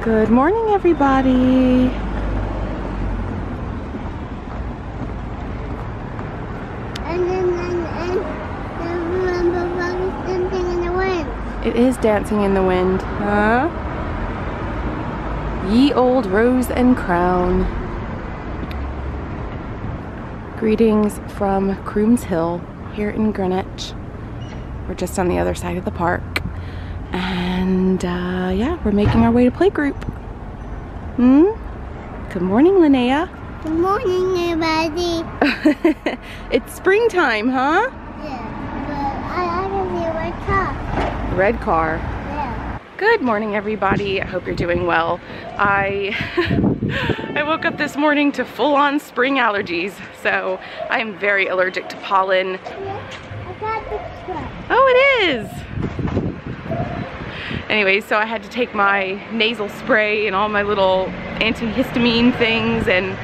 Good morning, everybody. Dancing in the wind. It is dancing in the wind, huh? Ye old rose and crown. Greetings from Crooms Hill here in Greenwich. We're just on the other side of the park. And yeah, we're making our way to playgroup. Good morning, Linnea. Good morning, everybody. It's springtime, huh? Yeah, but I can see a red car. Red car. Yeah. Good morning, everybody. I hope you're doing well. I woke up this morning to full-on spring allergies, so I am very allergic to pollen. Yeah, I got the spray. Oh, it is! Anyway, so I had to take my nasal spray and all my little antihistamine things, and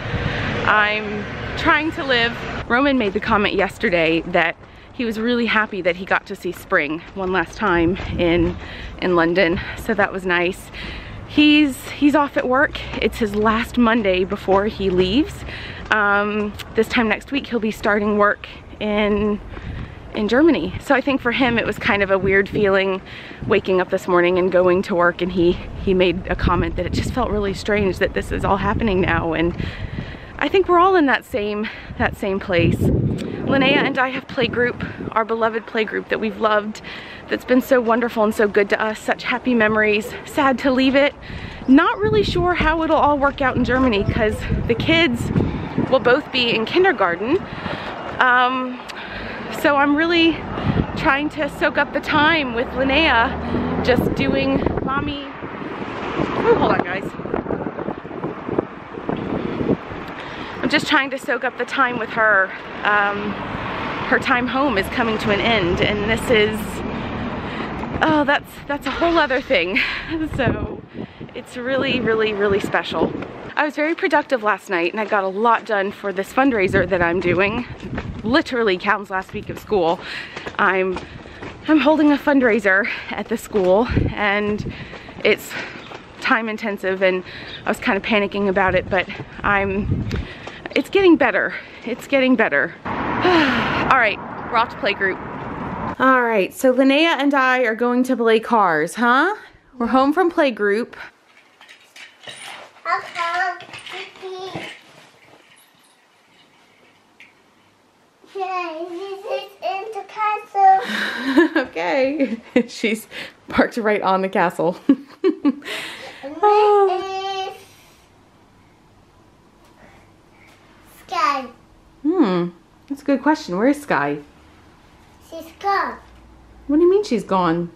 I'm trying to live. Roman made the comment yesterday that he was really happy that he got to see spring one last time in London, so that was nice. He's off at work. It's his last Monday before he leaves. This time next week he'll be starting work in Germany. So I think for him it was kind of a weird feeling waking up this morning and going to work, and he made a comment that it just felt really strange that this is all happening now, and I think we're all in that same place. Linnea and I have playgroup, our beloved playgroup that we've loved, that's been so wonderful and so good to us, such happy memories. Sad to leave it. Not really sure how it'll all work out in Germany because the kids will both be in kindergarten. So I'm really trying to soak up the time with Linnea, just doing mommy. Oh, hold on, guys. I'm just trying to soak up the time with her. Her time home is coming to an end, and this is, oh, that's a whole other thing. So it's really, really, really special. I was very productive last night, and I got a lot done for this fundraiser that I'm doing. Literally Cal's last week of school. I'm holding a fundraiser at the school, and it's time intensive, and I was kind of panicking about it, but it's getting better. It's getting better. All right, we're off to playgroup. All right, so Linnea and I are going to play cars, huh? We're home from playgroup. Okay, this is in the castle. Okay, she's parked right on the castle. Where is Sky? That's a good question. Where's Sky? She's gone. What do you mean she's gone?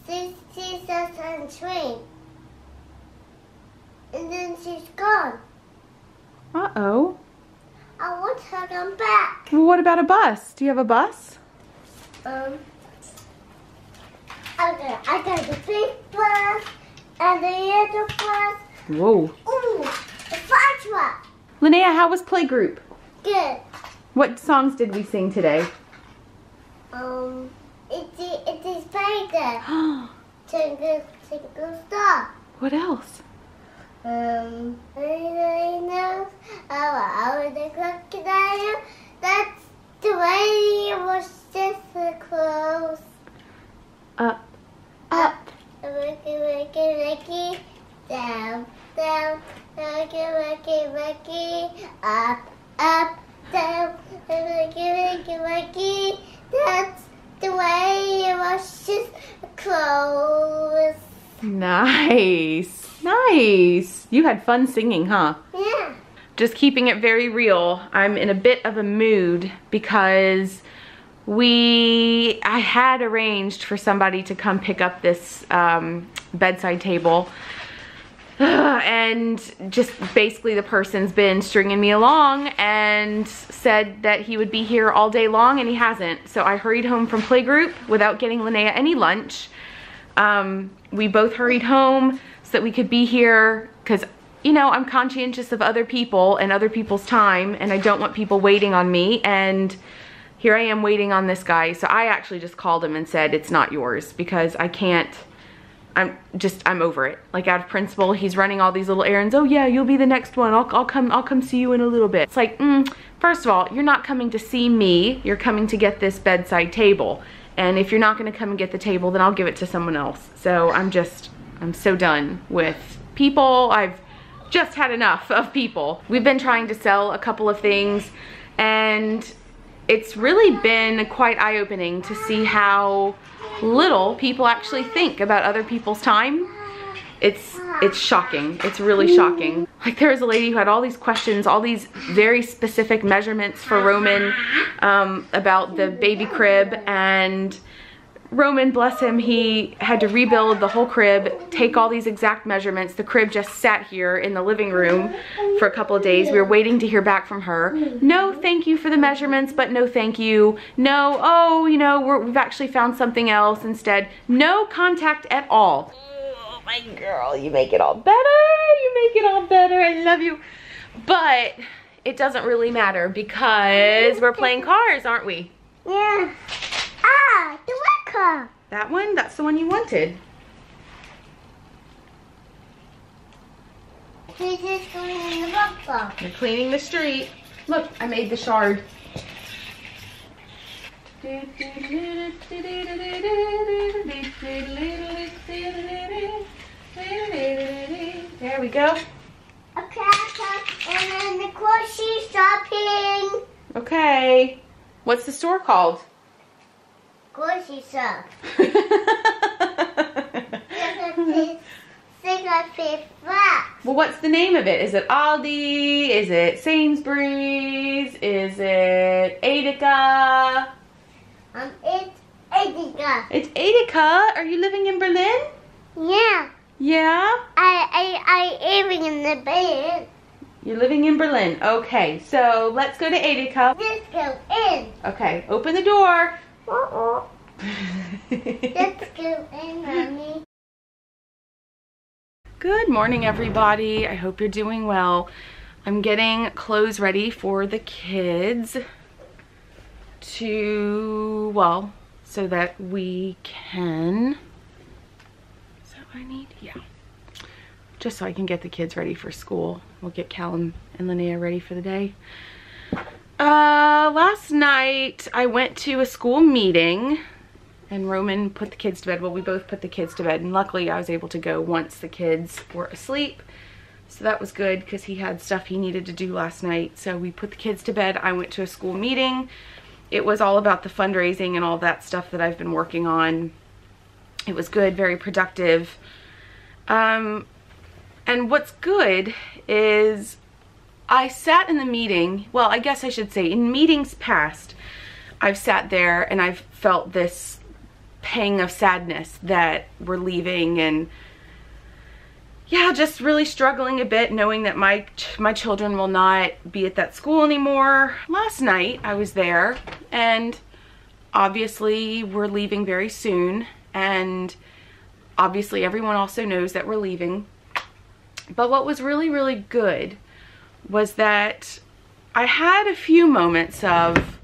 She's just on a train. And then she's gone. Uh-oh. I want her to come back. Well, what about a bus? Do you have a bus? I got the big bus and the little bus. Whoa. Ooh, the fire truck. Linnea, how was playgroup? Good. What songs did we sing today? It is better. Single star. What else? I know. I was a crocodile. That's the way it was just so close. Up, up. Ricky, down, down. Ricky, up, up, down. Ricky, that's the way it was just close. Nice. Nice. You had fun singing, huh? Yeah. Just keeping it very real. I'm in a bit of a mood because I had arranged for somebody to come pick up this bedside table. And just basically the person's been stringing me along and said that he would be here all day long, and he hasn't. So I hurried home from playgroup without getting Linnea any lunch. We both hurried home so that we could be here because, you know, I'm conscientious of other people and other people's time, and I don't want people waiting on me, and here I am waiting on this guy. So I actually just called him and said, it's not yours, because I can't I'm over it. Like, out of principle, he's running all these little errands. Oh yeah, you'll be the next one. I'll come see you in a little bit. It's like, first of all, you're not coming to see me. You're coming to get this bedside table. And if you're not gonna come and get the table, then I'll give it to someone else. So I'm so done with people. I've just had enough of people. We've been trying to sell a couple of things, and it's really been quite eye-opening to see how little people actually think about other people's time. It's shocking. It's really shocking. Like, there was a lady who had all these questions, all these very specific measurements for Roman about the baby crib, and Roman, bless him, he had to rebuild the whole crib, take all these exact measurements. The crib just sat here in the living room for a couple of days. We were waiting to hear back from her. No, thank you for the measurements, but no thank you. No, oh, you know, we've actually found something else instead. No contact at all. Oh, my girl, you make it all better. You make it all better. I love you. But it doesn't really matter because we're playing cars, aren't we? Yeah. Ah, the red car. That one? That's the one you wanted. He's just going in the box. You're cleaning the street. Look, I made the shard. There we go. Okay, and then the grocery shopping. Okay. What's the store called? Grocery shop. Well, what's the name of it? Is it Aldi? Is it Sainsbury's? Is it Edeka? It's Edeka. It's Edeka? Are you living in Berlin? Yeah. Yeah? I living in the bed. You're living in Berlin. Okay, so let's go to Edeka. Let's go in. Okay, open the door. Let's go in, Mommy. Good morning, everybody. I hope you're doing well. I'm getting clothes ready for the kids so that we can, is that what I need? Yeah. Just so I can get the kids ready for school. We'll get Callum and Linnea ready for the day. Last night I went to a school meeting and Roman put the kids to bed. Well, we both put the kids to bed, and luckily I was able to go once the kids were asleep. So that was good because he had stuff he needed to do last night. So we put the kids to bed. I went to a school meeting. It was all about the fundraising and all that stuff that I've been working on. It was good, very productive. And what's good is I sat in the meeting, well, I guess I should say in meetings past, I've sat there and I've felt this pang of sadness that we're leaving, and yeah, just really struggling a bit knowing that my children will not be at that school anymore. Last night I was there, and obviously we're leaving very soon, and obviously everyone also knows that we're leaving. But what was really, really good was that I had a few moments of,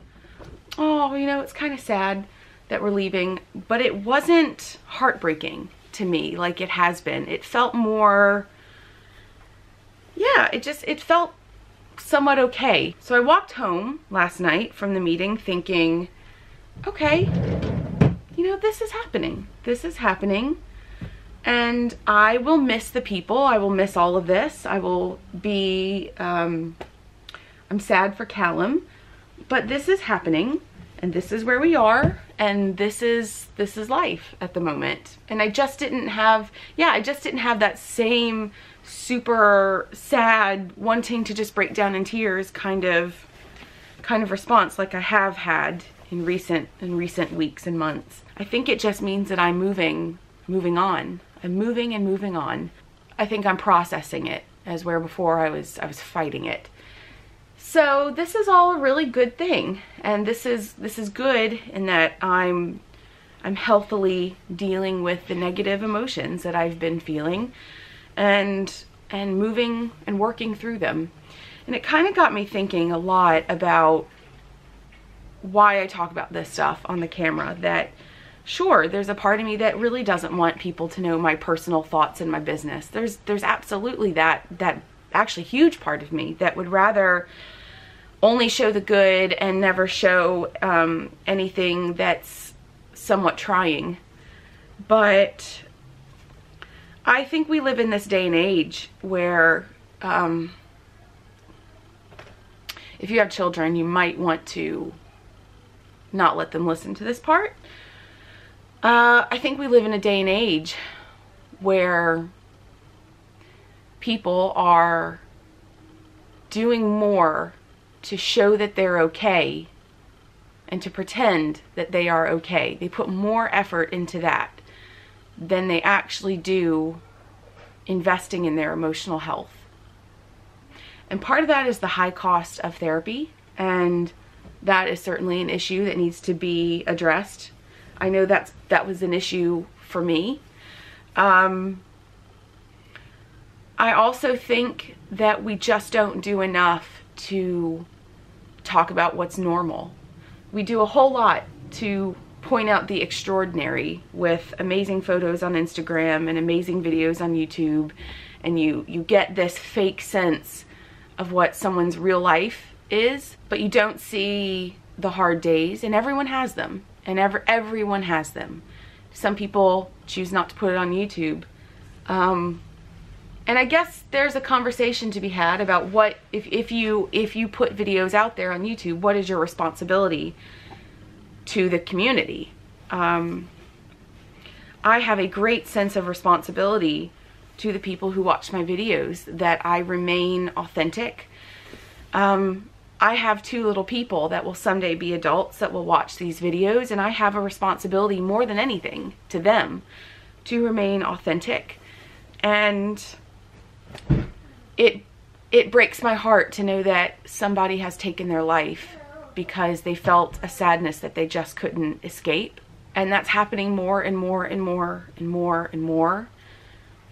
oh, you know, it's kind of sad that we're leaving, but it wasn't heartbreaking to me like it has been. It felt more, yeah, it felt somewhat okay. So I walked home last night from the meeting thinking, okay, you know, this is happening. This is happening. And I will miss the people. I will miss all of this. I will be, I'm sad for Callum, but this is happening, and this is where we are, and this is life at the moment. And I just didn't have, yeah, I just didn't have that same super sad, wanting to just break down in tears kind of response like I have had in recent weeks and months. I think it just means that I'm moving on. I'm moving and moving on. I think I'm processing it, as where before I was fighting it. So this is all a really good thing, and this is good in that I'm healthily dealing with the negative emotions that I've been feeling, and moving and working through them. And it kind of got me thinking a lot about why I talk about this stuff on the camera, that Sure, there's a part of me that really doesn't want people to know my personal thoughts in my business. There's absolutely that actually huge part of me that would rather only show the good and never show anything that's somewhat trying. But I think we live in this day and age where if you have children, you might want to not let them listen to this part. I think we live in a day and age where people are doing more to show that they're okay and to pretend that they are okay. They put more effort into that than they actually do investing in their emotional health. And part of that is the high cost of therapy, and that is certainly an issue that needs to be addressed. I know that was an issue for me. I also think that we just don't do enough to talk about what's normal. We do a whole lot to point out the extraordinary with amazing photos on Instagram and amazing videos on YouTube, and you get this fake sense of what someone's real life is, but you don't see the hard days, and everyone has them, and everyone has them. Some people choose not to put it on YouTube. And I guess there's a conversation to be had about what, if you put videos out there on YouTube, what is your responsibility to the community? I have a great sense of responsibility to the people who watch my videos, that I remain authentic. I have 2 little people that will someday be adults that will watch these videos, and I have a responsibility more than anything to them to remain authentic. And it breaks my heart to know that somebody has taken their life because they felt a sadness that they just couldn't escape. And that's happening more and more and more and more and more.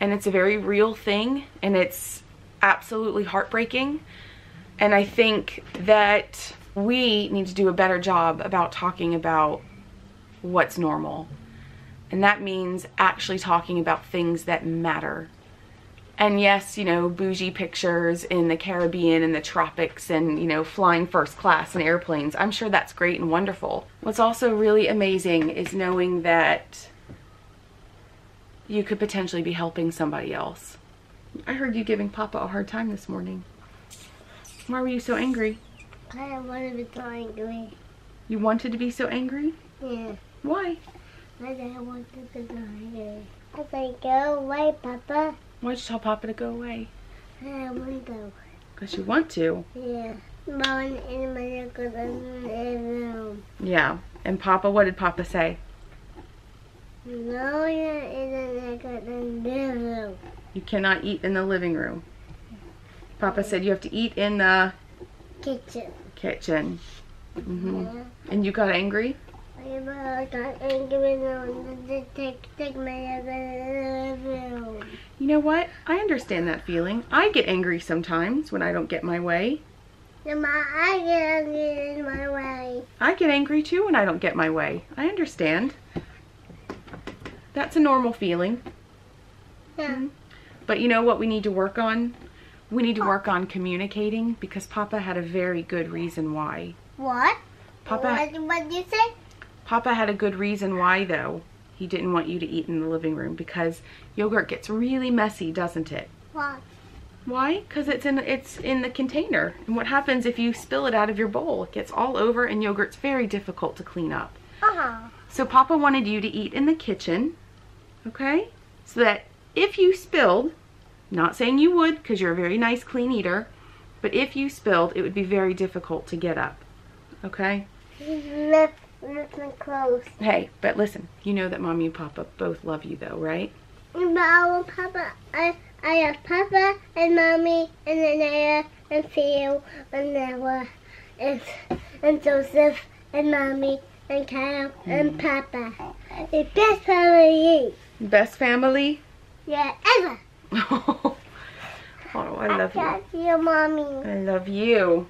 And it's a very real thing, and it's absolutely heartbreaking. And I think that we need to do a better job about talking about what's normal. And that means actually talking about things that matter. And yes, you know, bougie pictures in the Caribbean and the tropics and, you know, flying first class in airplanes. I'm sure that's great and wonderful. What's also really amazing is knowing that you could potentially be helping somebody else. I heard you giving Papa a hard time this morning. Why were you so angry? I wanted to be so angry. You wanted to be so angry? Yeah. Why? I didn't want to be so angry. I said, go away, Papa. Why'd you tell Papa to go away? I want to. Because you want to? Yeah. Mom in my room. Yeah. And Papa, what did Papa say? No, you're in the living room. You cannot eat in the living room. Papa said you have to eat in the kitchen. Yeah. And you got angry? I got angry and take my living room. You know what? I understand that feeling. I get angry sometimes when I don't get my way. I get angry in my way. I get angry too when I don't get my way. I understand. That's a normal feeling. Yeah. But you know what we need to work on? We need to work on communicating, because Papa had a very good reason why. What? Papa, What did you say? Papa had a good reason why, though. He didn't want you to eat in the living room, because yogurt gets really messy, doesn't it? What? Why? Because it's in the container. And what happens if you spill it out of your bowl? It gets all over, and yogurt's very difficult to clean up. So Papa wanted you to eat in the kitchen, okay? So that if you spilled, not saying you would, because you're a very nice clean eater, but if you spilled, it would be very difficult to get up, okay? Lift my clothes. Hey, but listen, you know that Mommy and Papa both love you though, right? But I want Papa. I have Papa and Mommy and Anaya and Theo and Noah and Joseph and Mommy and Kyle and Papa. The best family. Best family? Yeah, ever. Oh, I love you. I love you, Mommy. I love you.